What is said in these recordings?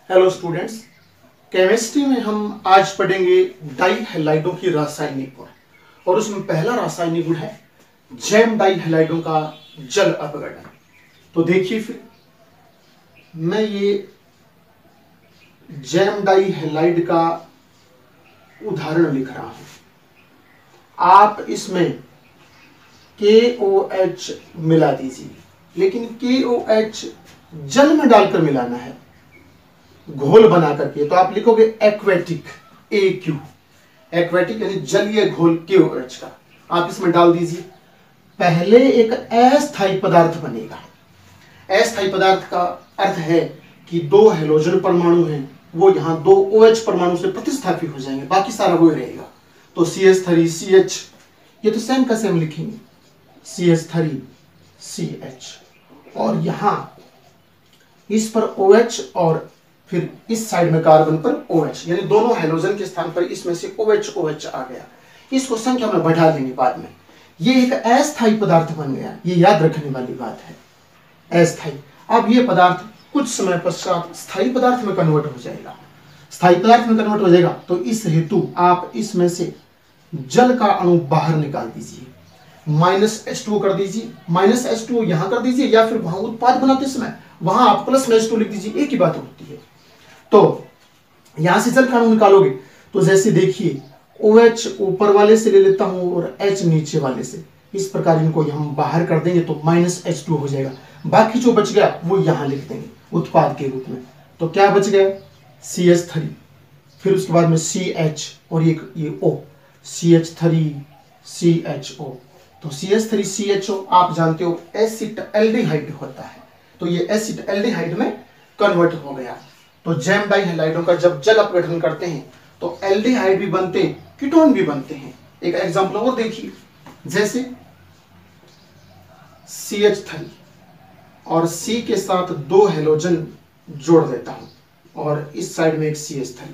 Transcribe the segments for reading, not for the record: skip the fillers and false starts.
Hello students, chemistry में हम आज पढ़ेंगे डाई हैलाइडों की रासायनिक गुण। और उसमें पहला रासायनिक गुण है जैम डाई हैलाइडों का जल अपघटन। तो देखिए, फिर मैं ये जैम डाई हैलाइड का उदाहरण लिख रहा हूं। आप इसमें KOH मिला दीजिए, लेकिन KOH जल में डालकर मिलाना है, घोल बना करके। तो आप लिखोगे एक्वेटिक AQ, एक्वेटिक यानी जलीय घोल KOH का आप इसमें डाल दीजिए। पहले एक अस्थायी पदार्थ बनेगा। अस्थायी पदार्थ का अर्थ है कि दो हेलोजन परमाणु हैं, वो यहां दो OH परमाणु से प्रतिस्थापित हो जाएंगे, बाकी सारा वही रहेगा। तो CH3 CH, ये तो सेम का सेम लिखेंगे, CH3 CH, और यहां इस पर OH और फिर इस साइड में कार्बन पर OH, यानी दोनों हेलोजन के स्थान पर इसमें से OH आ गया। इसको संख्या में बढ़ा देंगे बाद में। ये एक अस्थायी पदार्थ बन गया, ये याद रखने वाली बात है, अस्थायी। अब ये पदार्थ कुछ समय पश्चात स्थायी पदार्थ में कन्वर्ट हो जाएगा। स्थायी पदार्थ में कन्वर्ट हो जाएगा तो इस हेतु आप इसमें से जल का अणु बाहर निकाल दीजिए, -H2O कर दीजिए। -H2O यहां कर दीजिए, या फिर वहां उत्पाद बनाते समय वहां आप +H2 लिख दीजिए, एक ही बात होती है। तो यहां से जल का अणु निकालोगे तो जैसे देखिए, OH ऊपर वाले से ले लेता हूं और H नीचे वाले से, इस प्रकार इनको हम बाहर कर देंगे तो -H2 हो जाएगा। बाकी जो बच गया वो यहां लिख देंगे उत्पाद के रूप में। तो क्या बच गया? CH3, फिर उसके बाद में CH और ये O, CH3 CHO। तो CH3 CHO आप जानते हो एसिटल्डिहाइड होता है, तो ये एसिटल्डिहाइड में कन्वर्ट हो गया। तो जैम डाई हैलाइडों का जब जल अपघटन करते हैं तो एल्डिहाइड भी बनते हैं, कीटोन भी बनते हैं। एक एग्जांपल और देखिए, जैसे CH3 और C के साथ दो हेलोजन जोड़ देता हूं और इस साइड में एक CH3।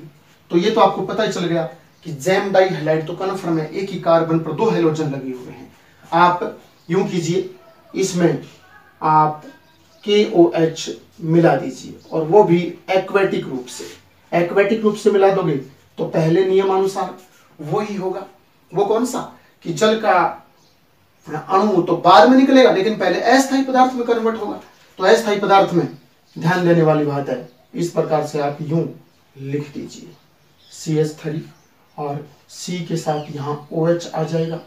तो ये तो आपको पता ही चल गया कि जैम डाई हैलाइड तो कन्फर्म है, एक ही कार्बन पर दो हेलोजन लगे हुए हैं। आप यूं कीजिए, इसमें आप KOH मिला दीजिए, और वो भी एक्वेटिक रूप से। एक्वेटिक रूप से मिला दोगे तो पहले नियमानुसार वो ही होगा। वो कौन सा? कि जल का अणु तो बाद में निकलेगा, लेकिन पहले अस्थायी पदार्थ में कन्वर्ट होगा। तो अस्थायी पदार्थ में ध्यान देने वाली बात है, इस प्रकार से आप यूं लिख दीजिए, CH3 और C के साथ यहाँ OH आ जाएगा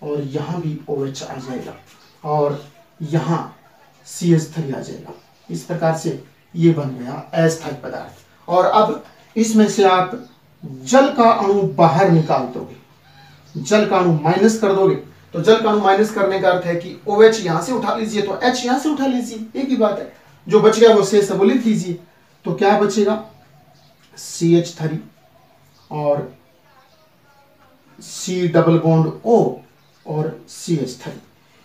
और यहाँ भी OH आ जाएगा और यहाँ CH3 आ जाएगा। इस प्रकार से ये बन गया अस्थायी पदार्थ। और अब इसमें से आप जल का अणु बाहर निकाल दोगे, जल का अणु माइनस कर दोगे। तो जल का अणु माइनस करने का अर्थ है कि OH यहां से उठा लीजिए तो H यहां से उठा लीजिए, एक ही बात है। जो बच गया वो शेष वो लिख दीजिए। तो क्या बचेगा? CH3 और C डबल बॉन्ड O और CH3,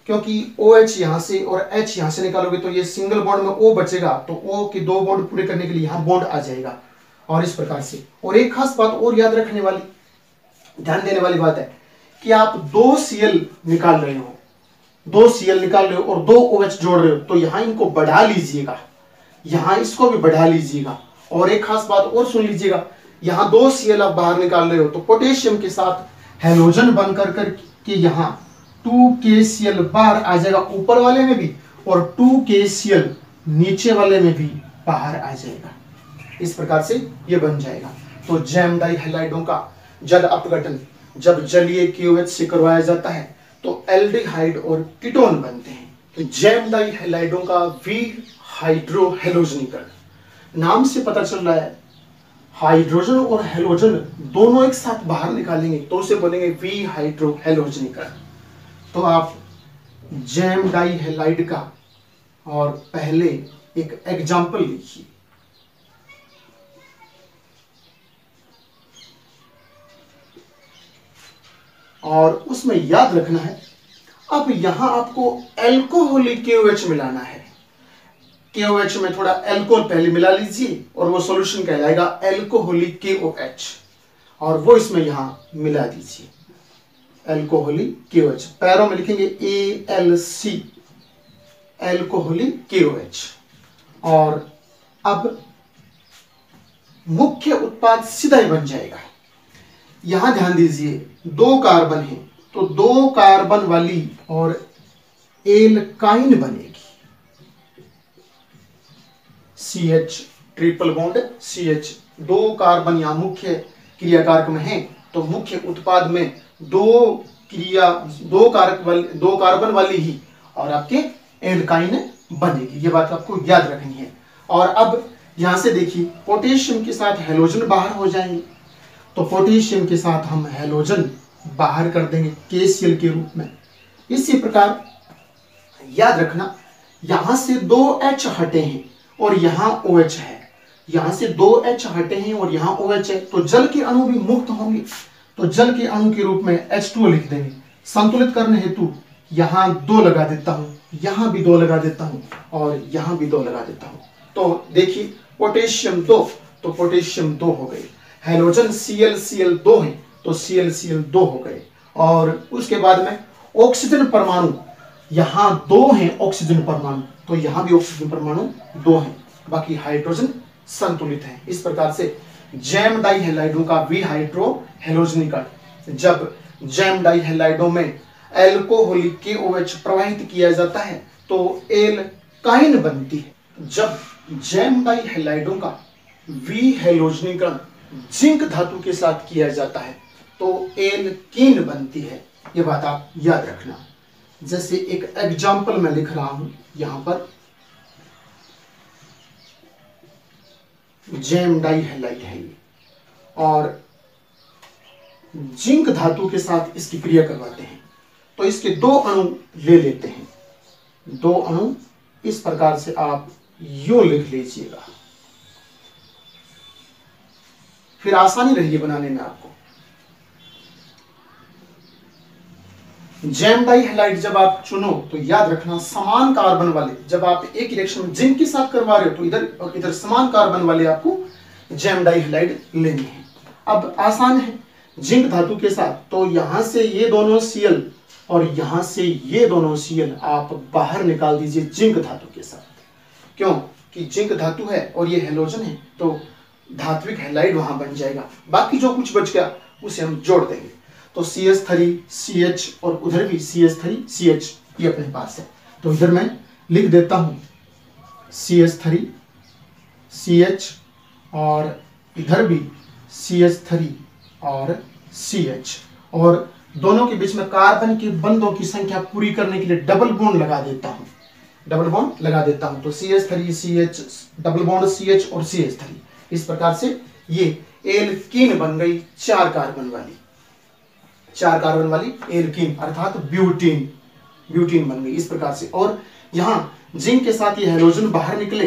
क्योंकि OH यहां से और H यहां से निकालोगे तो ये सिंगल बॉन्ड में O बचेगा, तो O के दो बॉन्ड पूरे करने के लिए यहां बॉन्ड आ जाएगा। और इस प्रकार से, और एक खास बात और याद रखने वाली, ध्यान देने वाली बात है कि आप 2 Cl निकाल रहे हो, 2 Cl निकाल रहे हो और 2 OH जोड़ रहे हो, तो यहां इनको बढ़ा लीजिएगा, यहां इसको भी बढ़ा लीजिएगा। और एक खास बात और सुन लीजिएगा, यहां 2 Cl आप बाहर निकाल रहे हो तो पोटेशियम के साथ हेलोजन बनकर के यहां 2KCl बाहर आ जाएगा, ऊपर वाले में भी, और 2KCl नीचे वाले में भी बाहर आ जाएगा। इस प्रकार से ये बन जाएगा। तो जैम डाई हैलाइडों का जल अपघटन जब जलीय KOH से करवाया जाता है तो एल्डिहाइड और कीटोन बनते हैं। तो जैम डाई हैलाइडों का हाइड्रोहेलोजनीकरण, नाम से पता चल रहा है हाइड्रोजन और हेलोजन दोनों एक साथ बाहर निकालेंगे तो उसे बोलेंगे हाइड्रोहेलोजनीकरण। तो आप जैम डाई हैलाइड का और पहले एक एग्जाम्पल लिखिए। और उसमें याद रखना है, अब यहां आपको एल्कोहलिक KOH मिलाना है। KOH में थोड़ा एल्कोहल पहले मिला लीजिए और वो सॉल्यूशन कहलाएगा एल्कोहलिक KOH, और वो इसमें यहां मिला दीजिए, एल्कोहलिक KOH। पैरों में लिखेंगे ALC, एल्कोहलिक KOH। और अब मुख्य उत्पाद सीधा ही बन जाएगा। यहां ध्यान दीजिए, 2 कार्बन है तो 2 कार्बन वाली और एल्काइन बनेगी। CH triple bond CH, 2 carbon यहां मुख्य क्रियाकारक में है तो मुख्य उत्पाद में 2 कार्बन वाली ही और आपके एल्काइन बनेगी। ये बात आपको याद रखनी है। और अब यहां से देखिए, पोटेशियम के साथ हैलोजन बाहर हो जाएंगे तो पोटेशियम के साथ हम हैलोजन बाहर कर देंगे KCl के रूप में। इसी प्रकार याद रखना, यहां से 2H हटे हैं और यहां OH है, यहां से 2H हटे हैं और यहां OH है तो जल के अणु भी मुक्त होंगे। तो जल के अणु के रूप में H2O लिख देंगे। संतुलित करने हेतु यहां 2 लगा देता हूं, यहां भी 2 लगा देता हूं और यहां भी 2 लगा देता हूं। तो देखिए, पोटेशियम 2 तो पोटेशियम 2 हो गए, हैलोजन Cl 2 है तो Cl 2 हो गए। और उसके बाद में ऑक्सीजन परमाणु, यहां 2 हैं ऑक्सीजन परमाणु तो यहां भी ऑक्सीजन परमाणु 2 हैं, बाकी हाइड्रोजन संतुलित है। इस प्रकार से जैम डाई हैलाइडों का विहाइड्रो हैलोजनीकरण, जब जैम डाई हैलाइडों में एल्कोहलिक KOH प्रवाहित किया जाता है तो एल्काइन बनती है। जब जैम डाई हैलाइडों का विहैलोजनीकरण जिंक धातु के साथ किया जाता है तो एल्कीन बनती है। ये बात आप याद रखना। जैसे एक एग्जाम्पल मैं लिख रहा हूं यहां पर, जैम डाई हैलाइड है ये और जिंक धातु के साथ इसकी क्रिया करवाते हैं तो इसके 2 अणु ले लेते हैं। 2 अणु इस प्रकार से आप यूं लिख लीजिएगा, फिर आसानी रहेगी बनाने में आपको। जैम डाई हैलाइड जब आप चुनो तो याद रखना, समान कार्बन वाले, जब आप एक रिएक्शन जिंक के साथ करवा रहे हो तो इधर और इधर समान कार्बन वाले आपको जैम डाई हैलाइड लेने हैं। अब आसान है, जिंक धातु के साथ तो यहां से ये दोनों Cl और यहां से ये दोनों Cl आप बाहर निकाल दीजिए जिंक धातु के साथ। क्यों कि जिंक धातु है और ये हैलोजन है तो धात्विक हैलाइड वहां बन जाएगा। बाकी जो कुछ बच गया उसे हम जोड़ देंगे तो CH3 CH और उधर भी CH3 CH ये अपने पास है। तो इधर मैं लिख देता हूं CH3 CH और इधर भी CH3 और CH, और दोनों के बीच में कार्बन के बंधों की संख्या पूरी करने के लिए डबल बॉन्ड लगा देता हूं, डबल बॉन्ड लगा देता हूं। तो CH3 CH double bond CH और CH3, इस प्रकार से ये एल्कीन बन गई 4 कार्बन वाली एल्कीन अर्थात ब्यूटीन बन गई इस प्रकार से। और यहां जिंक के साथ ये हैलोजन बाहर निकले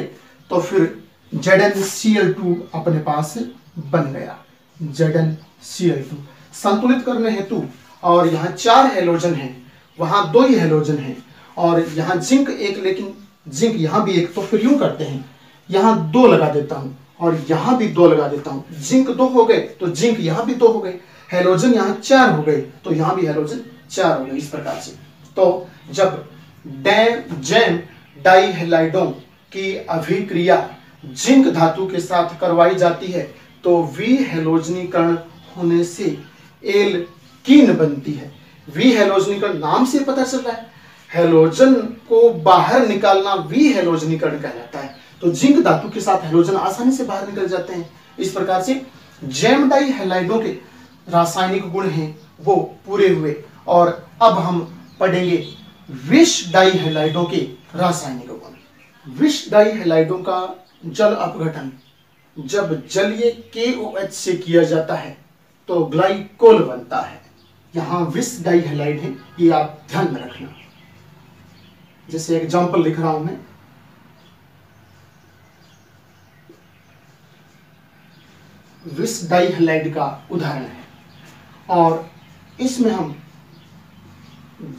तो फिर ZnCl2 अपने पास बन गया, ZnCl2। संतुलित करने हेतु, और यहाँ 4 हैलोजन हैं, वहां 2 ही हैलोजन हैं और यहाँ जिंक एक, लेकिन जिंक यहाँ भी एक, तो फिर यूं करते हैं, यहाँ 2 लगा देता हूं और यहाँ भी 2 लगा देता हूं। जिंक 2 हो गए तो जिंक यहाँ भी 2 हो गए, हैलोजन यहाँ 4 हो गए तो यहाँ भी हैलोजन 4 हो गए इस प्रकार से। तो जब जैम डाई हैलाइडों की अभिक्रिया जिंक धातु के साथ करवाई जाती है तो विहैलोजनीकरण होने से एल्कीन बनती है। विहैलोजनीकरण नाम से पता चल रहा है, हैलोजन को बाहर निकालना विहैलोजनीकरण कहलाता है। तो जिंक धातु के साथ हैलोजन आसानी से बाहर निकल जाते हैं। इस प्रकार से जैम डाई हैलाइडों के रासायनिक गुण हैं वो पूरे हुए। और अब हम पढ़ेंगे विष डाई हैलाइडों के रासायनिक गुण। विष डाई हैलाइडों का जल अपघटन जब जलीय KOH से किया जाता है तो ग्लाइकोल बनता है। यहां विष डाई हैलाइड है, ये आप ध्यान में रखना। जैसे एग्जांपल लिख रहा हूं मैं, विष डाई हैलाइड का उदाहरण है और इसमें हम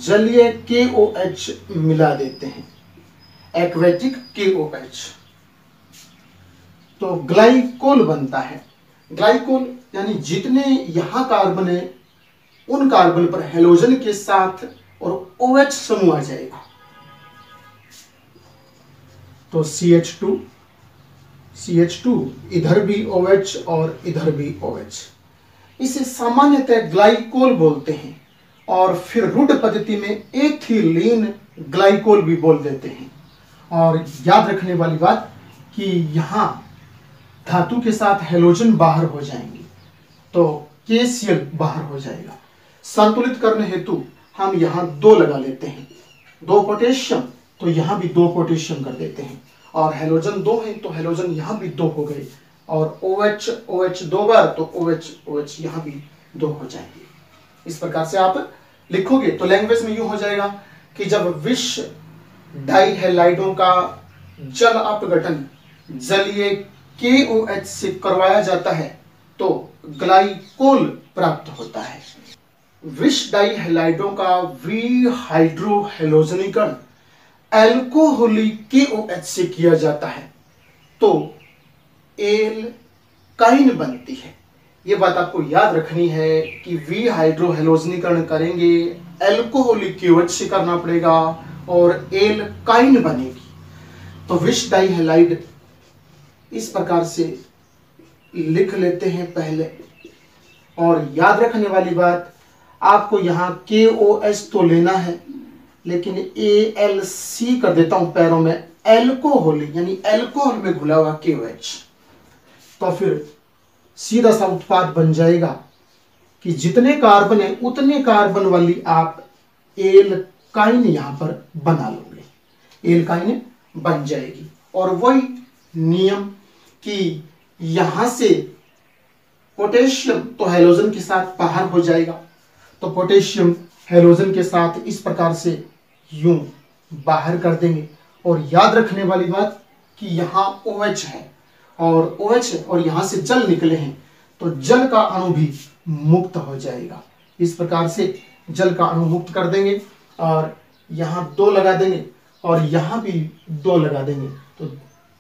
जलीय KOH मिला देते हैं, एक्वेटिक KOH, तो ग्लाइकोल बनता है। ग्लाइकोल यानी जितने यहां कार्बन है उन कार्बन पर हैलोजन के साथ और OH समूह आ जाएगा तो CH2 CH2, इधर भी OH और इधर भी OH। इसे सामान्यतः ग्लाइकोल बोलते हैं और फिर रूढ़ पद्धति में एथिलीन ग्लाइकोल भी बोल देते हैं। और याद रखने वाली बात कि यहाँ धातु के साथ हेलोजन बाहर हो जाएंगे तो KCl बाहर हो जाएगा। संतुलित करने हेतु हम यहाँ 2 लगा लेते हैं, 2 पोटेशियम, तो यहाँ भी 2 पोटेशियम कर देते हैं। और हेलोजन 2 है तो हेलोजन यहाँ भी 2 हो गए, और OH OH 2 बार तो OH OH यहाँ भी 2 हो जाएंगे। इस प्रकार से आप लिखोगे तो लैंग्वेज में यूं हो जाएगा कि जब विषम डाइहैलाइडों का जल अपघटन जलीय KOH से करवाया जाता है तो ग्लाइकोल प्राप्त होता है। विष डाइहैलाइडों का विहाइड्रोहेलोजनीकरण एल्कोहलिक KOH से किया जाता है तो एल्काइन बनती है। ये बात आपको याद रखनी है कि विहाइड्रोहेलोजनीकरण करेंगे एल्कोहलिक KOH से करना पड़ेगा और एल्काइन बनेगी। तो विष डाइहैलाइड इस प्रकार से लिख लेते हैं पहले। और याद रखने वाली बात, आपको यहाँ KOH तो लेना है लेकिन ALC कर देता हूं पैरों में, एल्कोहल यानी एल्कोहल में घुला हुआ KOH। तो फिर सीधा सा उत्पाद बन जाएगा कि जितने कार्बन है उतने कार्बन वाली आप एल्काइन यहां पर बना लोगे, एल्काइन बन जाएगी। और वही नियम कि यहां से पोटेशियम तो हेलोजन के साथ बाहर हो जाएगा, तो पोटेशियम हेलोजन के साथ इस प्रकार से यूं बाहर कर देंगे। और याद रखने वाली बात कि यहाँ OH है और OH है और यहां से जल निकले हैं तो जल का अणु भी मुक्त हो जाएगा। इस प्रकार से जल का अणु मुक्त कर देंगे और यहाँ 2 लगा देंगे और यहाँ भी 2 लगा देंगे तो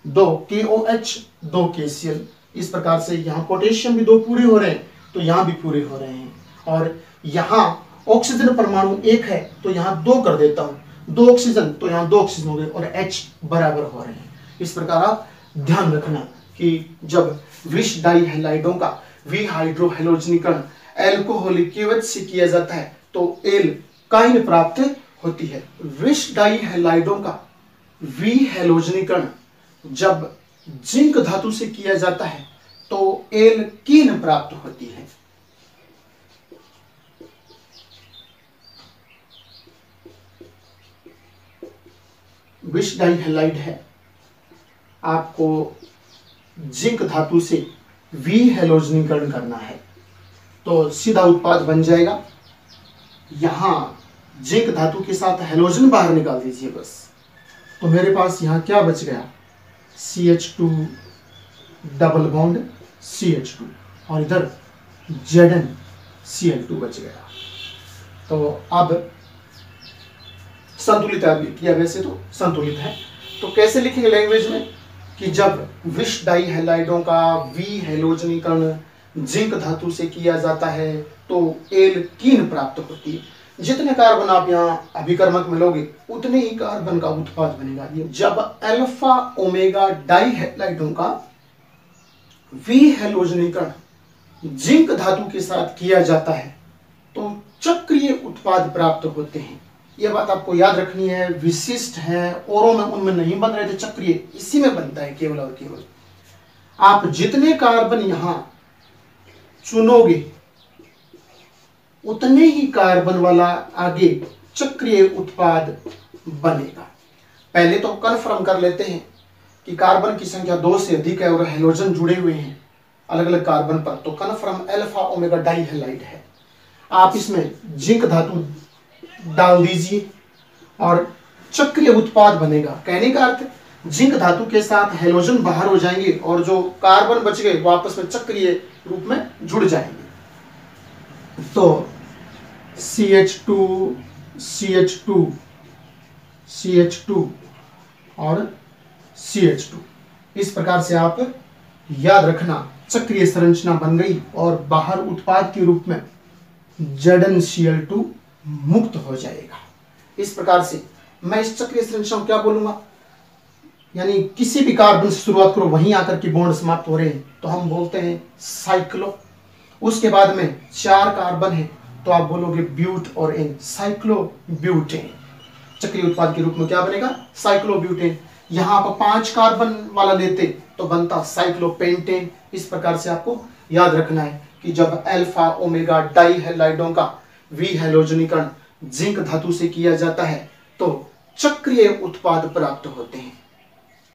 2 KOH 2 KCl। इस प्रकार से यहाँ पोटेशियम भी 2 पूरे हो रहे हैं तो यहाँ भी पूरे हो रहे हैं। और यहाँ ऑक्सीजन परमाणु 1 है तो यहाँ 2 कर देता हूँ, 2 ऑक्सीजन तो यहाँ 2 ऑक्सीजन हो गए और H बराबर हो रहे हैं। इस प्रकार आप ध्यान रखना कि जब विष डाइहैलाइडों का विहाइड्रोहेलोजनीकरण एल्कोहलिक KOH से किया जाता है तो एल्काइन प्राप्त होती है। विष डाइहैलाइडों का विहेलोजनीकरण जब जिंक धातु से किया जाता है तो एल्कीन प्राप्त होती है। विष डाइहैलाइड है, आपको जिंक धातु से विहेलोजनीकरण करना है तो सीधा उत्पाद बन जाएगा। यहां जिंक धातु के साथ हेलोजन बाहर निकाल दीजिए बस, तो मेरे पास यहां क्या बच गया, CH2 डबल बॉन्ड CH2 और इधर ZnCl2 बच गया। तो अब संतुलित किया, वैसे तो संतुलित है। तो कैसे लिखेंगे लैंग्वेज में कि जब विष डाइहैलाइडों का विहेलोजनीकरण जिंक धातु से किया जाता है तो एल्कीन प्राप्त होती है। जितने कार्बन आप यहाँ अभिकर्मक में लोगे उतने ही कार्बन का उत्पाद बनेगा। ये जब अल्फा ओमेगा डाइहैलाइडों का विहेलोजनीकरण जिंक धातु के साथ किया जाता है तो चक्रीय उत्पाद प्राप्त होते हैं। यह बात आपको याद रखनी है, विशिष्ट है, औरों में उनमें नहीं बन रहे थे, चक्रीय इसी में बनता है केवल और केवल। आप जितने कार्बन यहां चुनोगे उतने ही कार्बन वाला आगे चक्रीय उत्पाद बनेगा। पहले तो कन्फर्म कर लेते हैं कि कार्बन की संख्या 2 से अधिक है और हेलोजन जुड़े हुए हैं अलग अलग कार्बन पर, तो कन्फर्म अल्फा ओमेगा डाइहैलाइड है। आप इसमें जिंक धातु डाल दीजिए और चक्रीय उत्पाद बनेगा। कहने का अर्थ जिंक धातु के साथ हेलोजन बाहर हो जाएंगे और जो कार्बन बच गए वो आपस में चक्रीय रूप में जुड़ जाएंगे। तो CH2 CH2 CH2 और CH2 इस प्रकार से आप याद रखना, चक्रीय संरचना बन गई और बाहर उत्पाद के रूप में ZnCl2 मुक्त हो जाएगा। इस प्रकार से मैं इस चक्रीय संरचना को क्या बोलूंगा, यानी किसी भी कार्बन से शुरुआत करो वहीं आकर के बॉन्ड समाप्त हो रहे हैं तो हम बोलते हैं साइक्लो। उसके बाद में 4 कार्बन है तो आप बोलोगे ब्यूट और एन, साइक्लोब्यूटेन। चक्रीय उत्पाद के रूप में क्या बनेगा? साइक्लोब्यूटेन। यहाँ पर 5 कार्बन वाला लेते तो बनता साइक्लोपेंटेन। इस प्रकार से आपको याद रखना है कि जब अल्फा ओमेगा डाई हैलाइडों का विहैलोजनीकरण जिंक धातु से किया जाता है तो चक्रीय उत्पाद प्राप्त होते हैं।